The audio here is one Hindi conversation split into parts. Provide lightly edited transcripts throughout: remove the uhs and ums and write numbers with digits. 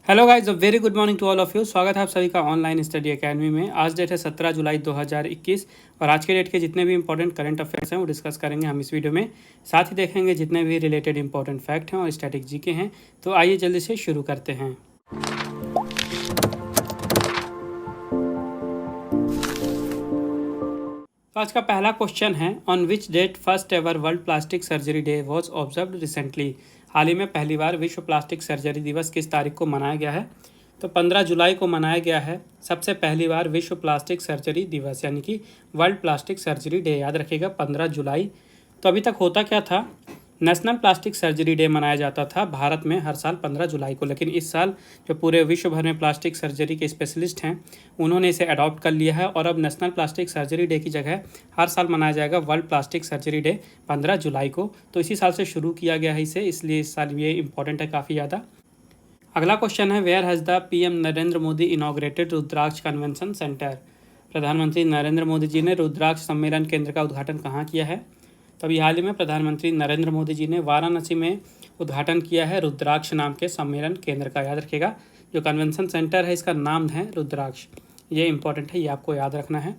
Hello guys, very good morning to all of you. स्वागत है आप सभी का ऑनलाइन स्टडी एकेडमी में। आज डेट है 17 जुलाई 2021 और आज के डेट के जितने भी इंपॉर्टेंट करंट अफेयर्स हैं वो डिस्कस करेंगे हम इस वीडियो में। साथ ही देखेंगे जितने भी रिलेटेड इंपॉर्टेंट फैक्ट हैं और स्टैटिक जीके हैं। तो आइए जल्दी से शुरू करते हैं। तो आज का पहला क्वेश्चन है, on which date first ever world plastic surgery day was observed recently. हाल ही में पहली बार विश्व प्लास्टिक सर्जरी दिवस किस तारीख को मनाया गया है? तो 15 जुलाई को मनाया गया है सबसे पहली बार विश्व प्लास्टिक सर्जरी दिवस, यानी कि वर्ल्ड प्लास्टिक सर्जरी डे। याद रखिएगा 15 जुलाई। तो अभी तक होता क्या था, नेशनल प्लास्टिक सर्जरी डे मनाया जाता था भारत में हर साल 15 जुलाई को, लेकिन इस साल जो पूरे विश्व भर में प्लास्टिक सर्जरी के स्पेशलिस्ट हैं उन्होंने इसे अडॉप्ट कर लिया है और अब नेशनल प्लास्टिक सर्जरी डे की जगह हर साल मनाया जाएगा वर्ल्ड प्लास्टिक सर्जरी डे 15 जुलाई को। तो इसी साल से शुरू किया गया है इसे, इसलिए इस साल ये इंपॉर्टेंट है काफ़ी ज़्यादा। अगला क्वेश्चन है, where has the PM Narendra Modi inaugurated Rudraksh convention centre. प्रधानमंत्री नरेंद्र मोदी जी ने रुद्राक्ष सम्मेलन केंद्र का उद्घाटन कहाँ किया है? तो अभी हाल ही में प्रधानमंत्री नरेंद्र मोदी जी ने वाराणसी में उद्घाटन किया है रुद्राक्ष नाम के सम्मेलन केंद्र का। याद रखिएगा जो कन्वेंशन सेंटर है इसका नाम है रुद्राक्ष। ये इंपॉर्टेंट है, ये आपको याद रखना है।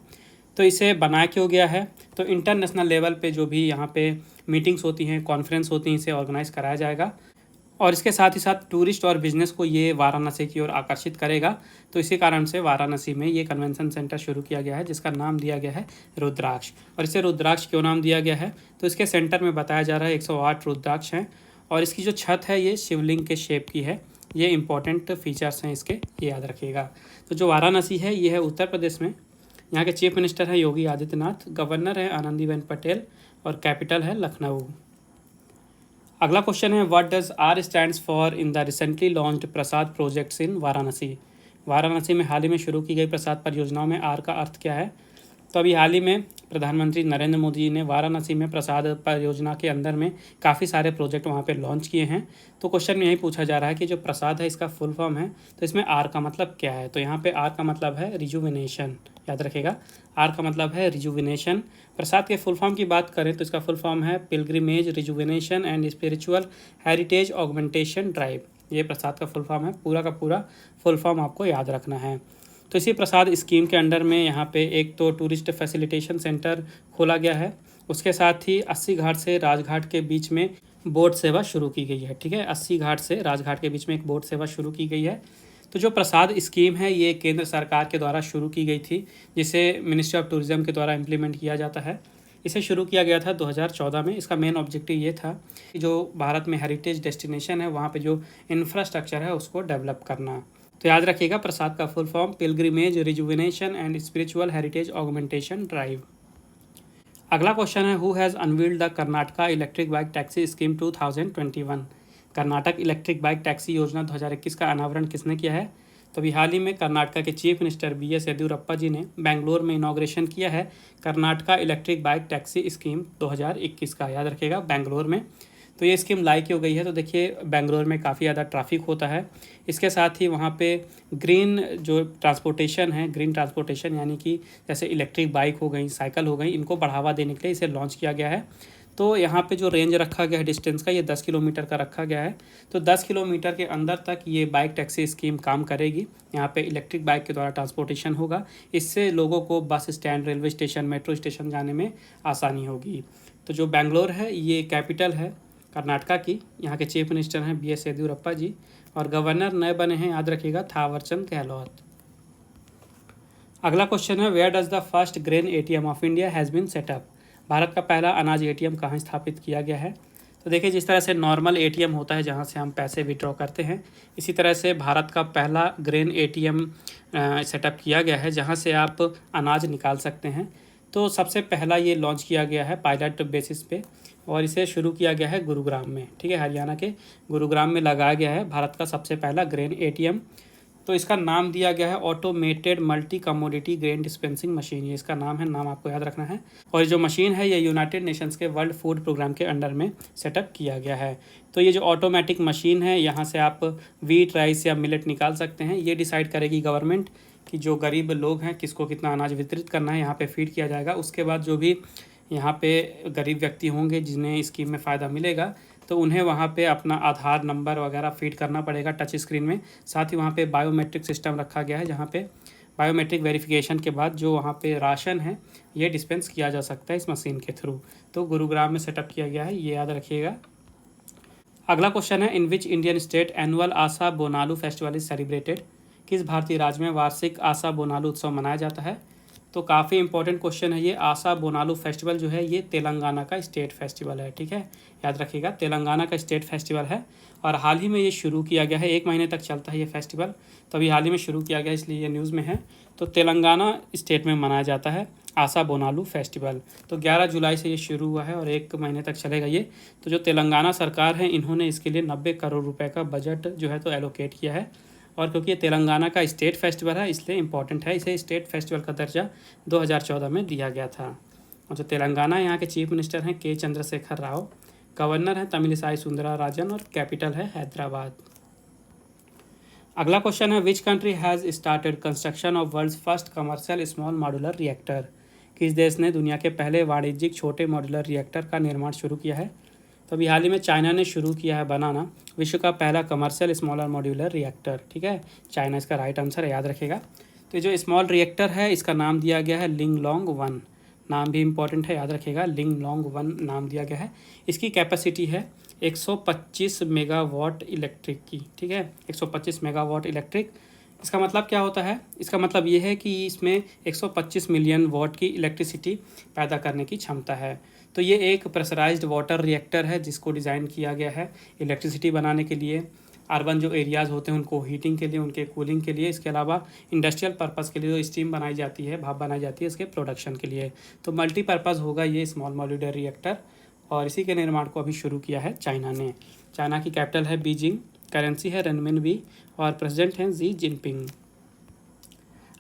तो इसे बनाया क्यों गया है? तो इंटरनेशनल लेवल पे जो भी यहाँ पे मीटिंग्स होती हैं, कॉन्फ्रेंस होती हैं, इसे ऑर्गेनाइज कराया जाएगा और इसके साथ ही साथ टूरिस्ट और बिजनेस को ये वाराणसी की ओर आकर्षित करेगा। तो इसी कारण से वाराणसी में ये कन्वेंशन सेंटर शुरू किया गया है जिसका नाम दिया गया है रुद्राक्ष। और इसे रुद्राक्ष क्यों नाम दिया गया है? तो इसके सेंटर में बताया जा रहा है 108 रुद्राक्ष हैं और इसकी जो छत है ये शिवलिंग के शेप की है। ये इंपॉर्टेंट फीचर्स हैं इसके, ये याद रखिएगा। तो जो वाराणसी है ये है उत्तर प्रदेश में। यहाँ के चीफ मिनिस्टर हैं योगी आदित्यनाथ, गवर्नर है आनंदीबेन पटेल और कैपिटल है लखनऊ। अगला क्वेश्चन है, what does R stands for in the recently launched PRASAD projects in Varanasi. Varanasi में हाल ही में शुरू की गई प्रसाद परियोजनाओं में आर का अर्थ क्या है? तो अभी हाल ही में प्रधानमंत्री नरेंद्र मोदी जी ने वाराणसी में प्रसाद परियोजना के अंदर में काफ़ी सारे प्रोजेक्ट वहाँ पे लॉन्च किए हैं। तो क्वेश्चन में यही पूछा जा रहा है कि जो प्रसाद है इसका फुल फॉर्म है, तो इसमें आर का मतलब क्या है? तो यहाँ पे आर का मतलब है रिजुविनेशन। याद रखेगा आर का मतलब है रिजुविनेशन। प्रसाद के फुल फॉर्म की बात करें तो इसका फुल फॉर्म है pilgrimage rejuvenation and spiritual heritage augmentation drive. ये प्रसाद का फुल फॉर्म है, पूरा का पूरा फुल फॉर्म आपको याद रखना है। तो इसी प्रसाद स्कीम के अंडर में यहाँ पे एक तो टूरिस्ट फैसिलिटेशन सेंटर खोला गया है, उसके साथ ही 80 घाट से राजघाट के बीच में बोट सेवा शुरू की गई है। ठीक है, 80 घाट से राजघाट के बीच में एक बोट सेवा शुरू की गई है। तो जो प्रसाद स्कीम है ये केंद्र सरकार के द्वारा शुरू की गई थी, जिसे मिनिस्ट्री ऑफ टूरिज्म के द्वारा इम्प्लीमेंट किया जाता है। इसे शुरू किया गया था 2014 में। इसका मेन ऑब्जेक्टिव ये था कि जो भारत में हेरिटेज डेस्टिनेशन है वहाँ पे जो इंफ्रास्ट्रक्चर है उसको डेवलप करना। तो याद रखिएगा प्रसाद का full form pilgrimage rejuvenation and spiritual heritage augmentation drive. अगला क्वेश्चन है, who has unveiled the Karnataka electric bike taxi scheme 2021। Karnataka electric bike taxi योजना 2021 का अनावरण किसने किया है? तो अभी हाल ही में कर्नाटका के चीफ मिनिस्टर BS येदियुरप्पा जी ने बेंगलोर में इनॉग्रेशन किया है Karnataka electric bike taxi scheme 2021 का। याद रखिएगा बेंगलोर में। तो ये स्कीम लाई क्यों गई है? तो देखिए बेंगलोर में काफ़ी ज़्यादा ट्रैफिक होता है, इसके साथ ही वहाँ पे ग्रीन जो ट्रांसपोर्टेशन है, ग्रीन ट्रांसपोर्टेशन यानी कि जैसे इलेक्ट्रिक बाइक हो गई, साइकिल हो गई, इनको बढ़ावा देने के लिए इसे लॉन्च किया गया है। तो यहाँ पे जो रेंज रखा गया है डिस्टेंस का, ये 10 किलोमीटर का रखा गया है। तो 10 किलोमीटर के अंदर तक ये बाइक टैक्सी स्कीम काम करेगी। यहाँ पे इलेक्ट्रिक बाइक के द्वारा ट्रांसपोर्टेशन होगा, इससे लोगों को bus stand, railway station, metro station जाने में आसानी होगी। तो जो बेंगलोर है ये कैपिटल है कर्नाटका की। यहाँ के चीफ मिनिस्टर हैं BS येदियुरप्पा जी और गवर्नर नए बने हैं, याद रखिएगा, थावरचंद गहलोत। अगला क्वेश्चन है, where does the first grain ATM of India has been set up. Bharat का पहला अनाज ATM कहाँ स्थापित किया गया है? तो देखिए जिस तरह से नॉर्मल ATM होता है जहाँ से हम पैसे विड्रॉ करते हैं, इसी तरह से भारत का पहला ग्रेन ATM सेटअप किया गया है जहाँ से आप अनाज निकाल सकते हैं। तो सबसे पहला ये लॉन्च किया गया है पायलट बेसिस पे और इसे शुरू किया गया है गुरुग्राम में। ठीक है, हरियाणा के गुरुग्राम में लगाया गया है भारत का सबसे पहला ग्रेन ATM। तो इसका नाम दिया गया है automated multi commodity grain dispensing machine. ये इसका नाम है, नाम आपको याद रखना है। और ये जो मशीन है ये यूनाइटेड नेशंस के वर्ल्ड फूड प्रोग्राम के अंडर में सेटअप किया गया है। तो ये जो ऑटोमेटिक मशीन है यहाँ से आप वीट, राइस या मिलेट निकाल सकते हैं। ये डिसाइड करेगी गवर्नमेंट कि जो गरीब लोग हैं किसको कितना अनाज वितरित करना है, यहाँ पे फीड किया जाएगा। उसके बाद जो भी यहाँ पे गरीब व्यक्ति होंगे जिन्हें स्कीम में फ़ायदा मिलेगा, तो उन्हें वहाँ पे अपना आधार नंबर वगैरह फीड करना पड़ेगा टच स्क्रीन में। साथ ही वहाँ पे बायोमेट्रिक सिस्टम रखा गया है, जहाँ पे बायोमेट्रिक वेरिफिकेशन के बाद जो वहाँ पे राशन है ये डिस्पेंस किया जा सकता है इस मशीन के थ्रू। तो गुरुग्राम में सेटअप किया गया है, ये याद रखिएगा। अगला क्वेश्चन है, in which Indian state annual Asha Bonalu festival is celebrated. किस भारतीय राज्य में वार्षिक आशा बोनालू उत्सव मनाया जाता है। तो काफ़ी इंपॉर्टेंट क्वेश्चन है ये। आशा बोनालू फेस्टिवल जो है ये तेलंगाना का स्टेट फेस्टिवल है, ठीक है, याद रखिएगा, तेलंगाना का स्टेट फेस्टिवल है। और हाल ही में ये शुरू किया गया है, 1 महीने तक चलता है ये फेस्टिवल, तो अभी हाल ही में शुरू किया गया है, इसलिए ये न्यूज़ में है। तो तेलंगाना स्टेट में मनाया जाता है आशा बोनालू फेस्टिवल। तो 11 जुलाई से ये शुरू हुआ है और 1 महीने तक चलेगा ये। तो जो तेलंगाना सरकार है इन्होंने इसके लिए 90 करोड़ रुपए का बजट जो है तो एलोकेट किया है। और क्योंकि ये तेलंगाना का स्टेट फेस्टिवल है इसलिए इम्पॉर्टेंट है, इसे स्टेट फेस्टिवल का दर्जा 2014 में दिया गया था। और जो तेलंगाना यहाँ के चीफ मिनिस्टर हैं के चंद्रशेखर राव, गवर्नर हैं तमिलिसाई सुंदरराजन और कैपिटल है हैदराबाद। अगला क्वेश्चन है, which country has started construction of world's first commercial small modular reactor. किस देश ने दुनिया के पहले वाणिज्यिक छोटे मॉड्यूलर रिएक्टर का निर्माण शुरू किया है। तो अभी हाल ही में चाइना ने शुरू किया है बनाना विश्व का पहला कमर्शियल स्मॉलर मॉड्यूलर रिएक्टर, ठीक है, चाइना इसका राइट आंसर है, याद रखेगा। तो जो स्मॉल रिएक्टर है इसका नाम दिया गया है लिंगलोंग 1, नाम भी इम्पॉर्टेंट है, याद रखेगा, लिंगलोंग 1 नाम दिया गया है। इसकी कैपेसिटी है 125 मेगावाट इलेक्ट्रिक की, ठीक है, 125 मेगावाट इलेक्ट्रिक। इसका मतलब क्या होता है, इसका मतलब ये है कि इसमें 125 मिलियन वाट की इलेक्ट्रिसिटी पैदा करने की क्षमता है। तो ये एक प्रेशराइज्ड वाटर रिएक्टर है जिसको डिज़ाइन किया गया है इलेक्ट्रिसिटी बनाने के लिए, अर्बन जो एरियाज़ होते हैं उनको हीटिंग के लिए, उनके कूलिंग के लिए, इसके अलावा इंडस्ट्रियल पर्पज़ के लिए जो स्टीम बनाई जाती है, भाप बनाई जाती है, इसके प्रोडक्शन के लिए। तो मल्टीपर्पज़ होगा ये स्मॉल मॉड्यूलर रिएक्टर, और इसी के निर्माण को अभी शुरू किया है चाइना ने। चाइना की कैपिटल है बीजिंग, करेंसी है रेनमिनबी और प्रेसिडेंट हैं जी जिनपिंग।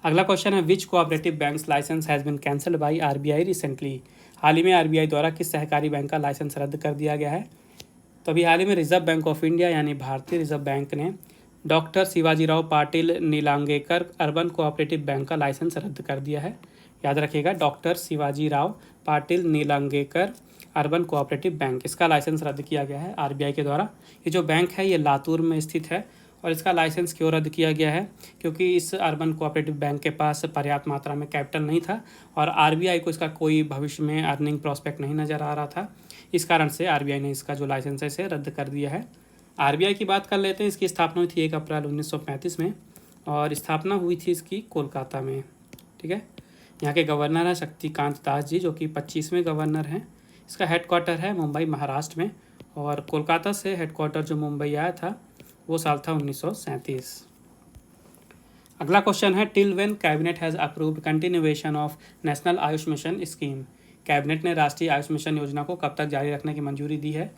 अगला क्वेश्चन है, which cooperative banks license has been cancelled by RBI recently. हाल ही में आरबीआई द्वारा किस सहकारी बैंक का लाइसेंस रद्द कर दिया गया है। तो अभी हाल ही में रिजर्व बैंक ऑफ इंडिया यानी भारतीय रिजर्व बैंक ने doctor Shivajirao Patil Nilangekar urban cooperative bank का लाइसेंस रद्द कर दिया है, याद रखिएगा, doctor Shivajirao Patil Nilangekar urban cooperative bank, इसका लाइसेंस रद्द किया गया है आरबीआई के द्वारा। ये जो बैंक है ये लातूर में स्थित है और इसका लाइसेंस क्यों रद्द किया गया है, क्योंकि इस अर्बन कोऑपरेटिव बैंक के पास पर्याप्त मात्रा में कैपिटल नहीं था और आरबीआई को इसका कोई भविष्य में अर्निंग प्रॉस्पेक्ट नहीं नज़र आ रहा था। इस कारण से आरबीआई ने इसका जो लाइसेंस है इसे रद्द कर दिया है। आरबीआई की बात कर लेते हैं। इसकी स्थापना हुई थी 1 अप्रैल 1935 में और स्थापना हुई थी इसकी कोलकाता में, ठीक है। यहाँ के गवर्नर हैं शक्तिकांत दास जी, जो कि 25वें गवर्नर हैं। इसका हेडक्वार्टर है मुंबई महाराष्ट्र में और कोलकाता से हेडक्वार्टर जो मुंबई आया था वो साल था 1937। अगला क्वेश्चन है, till when cabinet has approved continuation of national Ayush mission scheme. Cabinet ने राष्ट्रीय आयुष मिशन योजना को कब तक जारी रखने की मंजूरी दी है।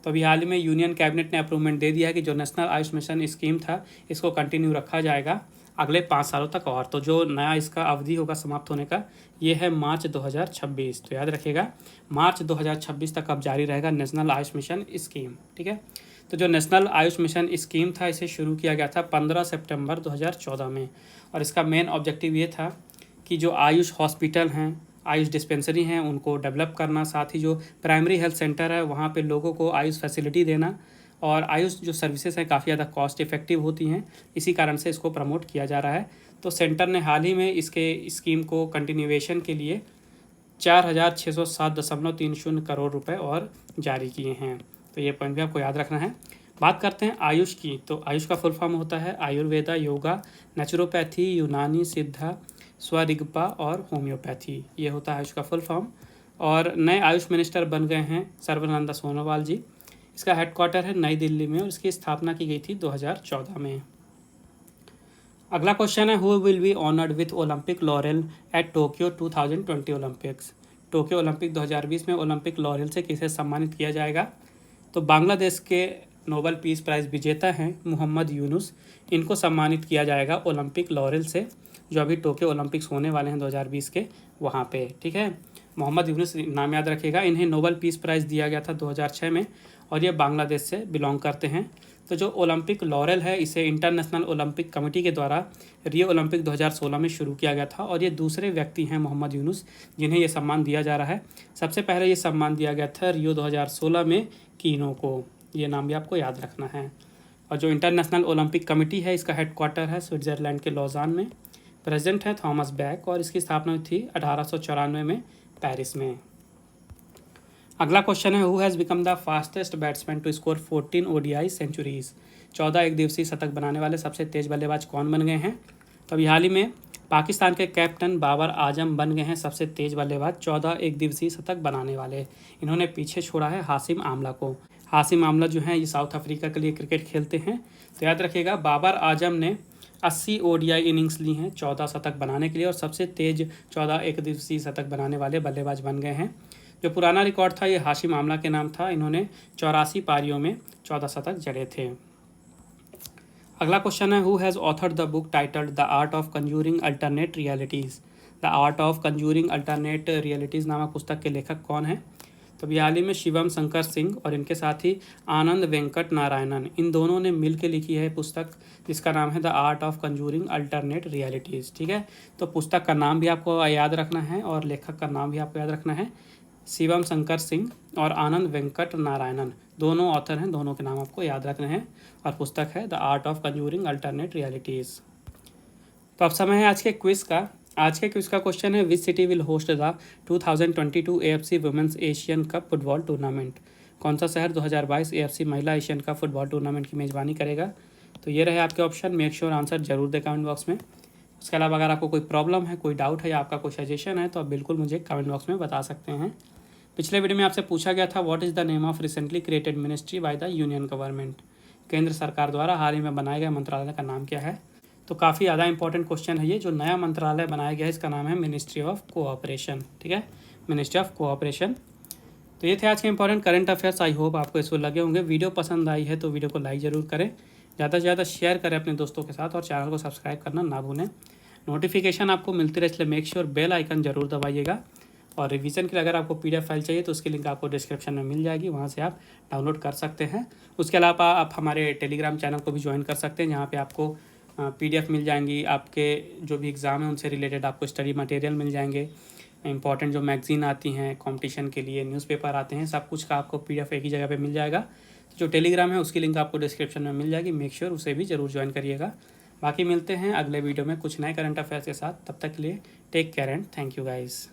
तो अभी हाल ही में यूनियन कैबिनेट ने अप्रूवमेंट दे दिया है कि जो नेशनल आयुष मिशन स्कीम था इसको कंटिन्यू रखा जाएगा अगले 5 सालों तक। और तो जो नया इसका अवधि होगा समाप्त होने का ये है मार्च 2026। तो याद रखिएगा मार्च 2026 तक अब जारी रहेगा नेशनल आयुष मिशन स्कीम, ठीक है। तो जो नेशनल आयुष मिशन स्कीम था इसे शुरू किया गया था 15 सितंबर 2014 में और इसका मेन ऑब्जेक्टिव ये था कि जो आयुष हॉस्पिटल हैं, आयुष डिस्पेंसरी हैं, उनको डेवलप करना, साथ ही जो प्राइमरी हेल्थ सेंटर है वहाँ पे लोगों को आयुष फैसिलिटी देना। और आयुष जो सर्विसेज हैं काफ़ी ज़्यादा कॉस्ट इफेक्टिव होती हैं, इसी कारण से इसको प्रमोट किया जा रहा है। तो सेंटर ने हाल ही में इसके स्कीम को कंटिन्यूएशन के लिए 4607.30 करोड़ रुपए और जारी किए हैं। तो ये पॉइंट भी आपको याद रखना है। बात करते हैं आयुष की, तो आयुष का फुल फॉर्म होता है आयुर्वेदा, योगा, नेचुरोपैथी, यूनानी, सिद्धा, स्वरिगपा और होम्योपैथी, ये होता है आयुष का फुल फॉर्म। और नए आयुष मिनिस्टर बन गए हैं सर्बानंद सोनोवाल जी। इसका हेडक्वार्टर है नई दिल्ली में और इसकी स्थापना की गई थी 2014 में। अगला क्वेश्चन है, who will be honoured with Olympic laurel eight Tokyo 2020 Olympics. Tokyo Olympic 2020 में ओलंपिक लॉरेल से किसे सम्मानित किया जाएगा। तो बांग्लादेश के नोबेल पीस प्राइज़ विजेता हैं मोहम्मद यूनुस, इनको सम्मानित किया जाएगा ओलंपिक लॉरेल से, जो अभी टोक्यो ओलंपिक्स होने वाले हैं 2020 के वहाँ पे, ठीक है। मोहम्मद यूनुस नाम याद रखिएगा। इन्हें नोबेल पीस प्राइज़ दिया गया था 2006 में और ये बांग्लादेश से बिलोंग करते हैं। तो जो ओलंपिक लॉरेल है इसे इंटरनेशनल ओलंपिक कमेटी के द्वारा रियो ओलंपिक 2016 में शुरू किया गया था और ये दूसरे व्यक्ति हैं मोहम्मद यूनुस जिन्हें ये सम्मान दिया जा रहा है। सबसे पहले ये सम्मान दिया गया था रियो 2016 में कीनो को, ये नाम भी आपको याद रखना है। और जो इंटरनेशनल ओलंपिक कमेटी है इसका हेडक्वार्टर है स्विट्ज़रलैंड के लॉजान में। प्रेसिडेंट है थॉमस बैक और इसकी स्थापना हुई थी 1894 में पेरिस में। अगला क्वेश्चन है who has become the fastest batsman to score 14 ODI centuries. 14 एक दिवसीय शतक बनाने वाले सबसे तेज बल्लेबाज कौन बन गए हैं? तो अभी हाल ही में पाकिस्तान के कैप्टन बाबर आजम बन गए हैं सबसे तेज बल्लेबाज 14 एक दिवसीय शतक बनाने वाले। इन्होंने पीछे छोड़ा है हाशिम आमला को। हाशिम आमला जो हैं ये साउथ अफ्रीका के लिए क्रिकेट खेलते हैं। तो याद रखिएगा बाबर आजम ने 80 ODI इनिंग्स ली हैं 14 शतक बनाने के लिए और सबसे तेज 14 एक दिवसीय शतक बनाने वाले बल्लेबाज बन गए हैं। जो पुराना रिकॉर्ड था ये हाशिम आमला के नाम था, इन्होंने 84 पारियों में 14 शतक जड़े थे। अगला क्वेश्चन है who has authored the book titled the art of conjuring alternate realities. The art of conjuring alternate realities नामक पुस्तक के लेखक कौन है? तो हाल ही में शिवम शंकर सिंह और इनके साथ ही आनंद वेंकट नारायणन, इन दोनों ने मिल के लिखी है पुस्तक जिसका नाम है the art of conjuring alternate realities. ठीक है, तो पुस्तक का नाम भी आपको याद रखना है और लेखक का नाम भी आपको याद रखना है। शिवम शंकर सिंह और आनंद वेंकट नारायणन दोनों ऑथर हैं, दोनों के नाम आपको याद रखने हैं और पुस्तक है the art of conjuring alternate realities. तो अब समय है आज के क्विज़ का। आज के क्विज़ का क्वेश्चन है which city will host the 2022 AFC women's Asian cup football tournament. कौन सा शहर 2022 AFC महिला एशियन कप फुटबॉल टूर्नामेंट की मेज़बानी करेगा? तो ये रहे आपके ऑप्शन। मेक श्योर आंसर जरूर दें कमेंट बॉक्स में। उसके अलावा अगर आपको कोई प्रॉब्लम है, कोई डाउट है या आपका कोई सजेशन है तो आप बिल्कुल मुझे कमेंट बॉक्स में बता सकते हैं। पिछले वीडियो में आपसे पूछा गया था what is the name of recently created ministry by the union government. केंद्र सरकार द्वारा हाल ही में बनाए गए मंत्रालय का नाम क्या है? तो काफ़ी ज़्यादा इंपॉर्टेंट क्वेश्चन है ये। जो नया मंत्रालय बनाया गया है इसका नाम है मिनिस्ट्री ऑफ कोऑपरेशन। ठीक है, मिनिस्ट्री ऑफ कोऑपरेशन। तो ये थे आज के important current affairs. I hope आपको इसको लगे होंगे। वीडियो पसंद आई है तो वीडियो को लाइक ज़रूर करें, ज़्यादा से ज़्यादा शेयर करें अपने दोस्तों के साथ और चैनल को सब्सक्राइब करना ना भूलें। नोटिफिकेशन आपको मिलती रहे इसलिए मेक श्योर बेल आइकन जरूर दबाइएगा। और रिवीजन के लिए अगर आपको PDF फाइल चाहिए तो उसकी लिंक आपको डिस्क्रिप्शन में मिल जाएगी, वहाँ से आप डाउनलोड कर सकते हैं। उसके अलावा आप हमारे टेलीग्राम चैनल को भी ज्वाइन कर सकते हैं जहाँ पे आपको PDF मिल जाएंगी, आपके जो भी एग्ज़ाम है उनसे रिलेटेड आपको स्टडी मटेरियल मिल जाएंगे, इंपॉर्टेंट जो मैगजीन आती हैं कंपटीशन के लिए, न्यूज़पेपर आते हैं, सब कुछ का आपको PDF एक ही जगह पे मिल जाएगा। तो जो टेलीग्राम है उसकी लिंक आपको डिस्क्रिप्शन में मिल जाएगी, मेक श्योर उसे भी ज़रूर ज्वाइन करिएगा। बाकी मिलते हैं अगले वीडियो में कुछ नए करंट अफेयर्स के साथ। तब तक के लिए take care and thank you guys.